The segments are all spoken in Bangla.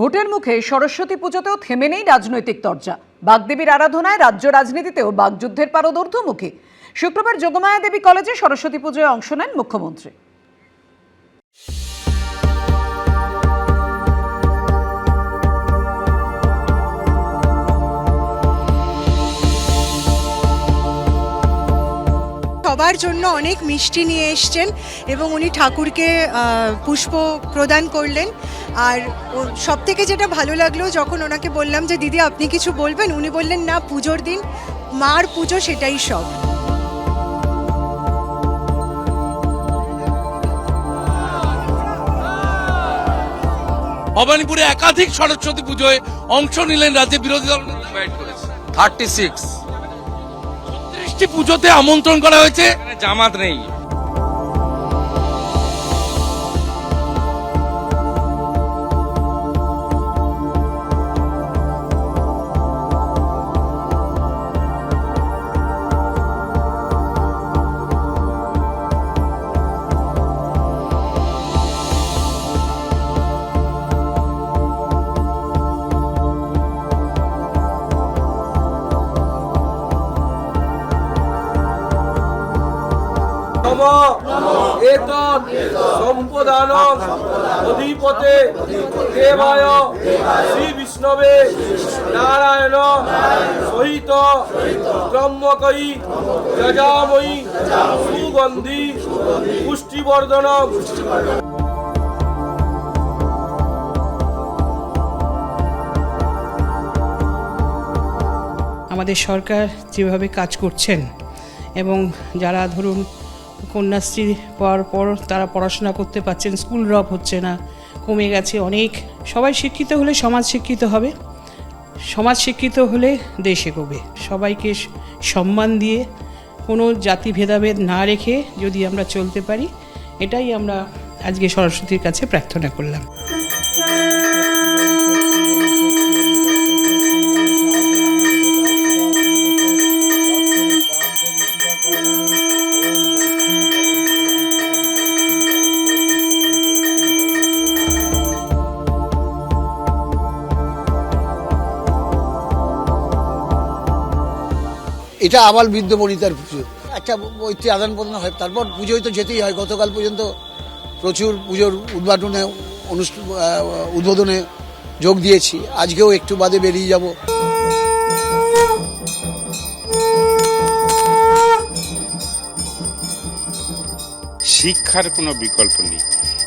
ভোটের মুখে সরস্বতী পুজোতেও থেমে নেই রাজনৈতিক চর্চা। বাগদেবীর আরাধনায় রাজ্য রাজনীতিতেও বাগযুদ্ধের পারদ ঊর্ধ্বমুখী। শুক্রবার যোগমায়া দেবী কলেজে সরস্বতী পুজোয় অংশ নেন মুখ্যমন্ত্রী। সবার জন্য অনেক মিষ্টি নিয়ে এসছেন এবং উনি ঠাকুরকে পুষ্প প্রদান করলেন। আর সব থেকে যেটা ভালো লাগলো, যখন ওনাকে বললাম যে দিদি আপনি কিছু বলবেন, উনি বললেন না, পুজোর দিন মার পুজো সেটাই সব। ভবানীপুরে একাধিক সরস্বতী পুজোয় অংশ নিলেন রাজ্যের বিরোধী দল। 36 পুজোতে আমন্ত্রণ করা হয়েছে, জামাত নেই। এতৎ সম্পদানং অধিপতে দেবায় শ্রী বিষ্ণবে নারায়ণ সহিত ব্রহ্মকই যজাময়ী সুগন্ধি পুষ্টিবর্ধনম। আমাদের সরকার যেভাবে কাজ করছেন এবং যারা ধরুন কন্যাশ্রী পাওয়ার পর তারা পড়াশোনা করতে পারছেন, স্কুল ড্রপ হচ্ছে না, কমে গেছে অনেক। সবাই শিক্ষিত হলে সমাজ শিক্ষিত হবে, সমাজ শিক্ষিত হলে দেশ এগোবে। সবাইকে সম্মান দিয়ে কোনো জাতি ভেদাভেদ না রেখে যদি আমরা চলতে পারি, এটাই আমরা আজকে সরস্বতীর কাছে প্রার্থনা করলাম। এটা আবাল বৃদ্ধ বনিতার পুজো, একটা মৈত্রী আদান প্রদান হয়, তারপর পুজোয় তো যেতেই হয়। গতকাল পর্যন্ত প্রচুর পুজোর উদ্বোধনে যোগ দিয়েছি, আজকেও একটু বাদে বেরিয়ে যাব। শিক্ষার কোনো বিকল্প নেই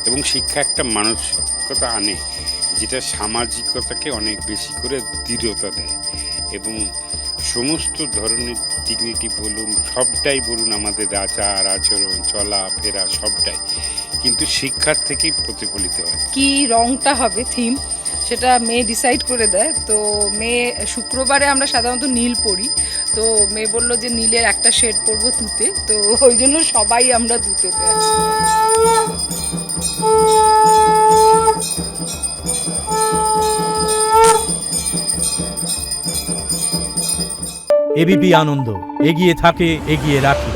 এবং শিক্ষা একটা মানসিকতা আনে যেটা সামাজিকতাকে অনেক বেশি করে দৃঢ়তা দেয় এবং সমস্ত ধরনের ডিগনিটি বলুন, সবটাই বলুন, আমাদের আচার আচরণ চলাফেরা সবটাই কিন্তু শিক্ষার থেকেই প্রতিফলিত হয়। কি রংটা হবে থিম সেটা মেয়ে ডিসাইড করে দেয়। তো মেয়ে শুক্রবারে আমরা সাধারণত নীল পরি, তো মেয়ে বলল যে নীলের একটা শেড পরবো তুতে, তো ওই জন্য সবাই আমরা তুতেতে আছি। এবিপি আনন্দ, এগিয়ে থাকে, এগিয়ে রাখে।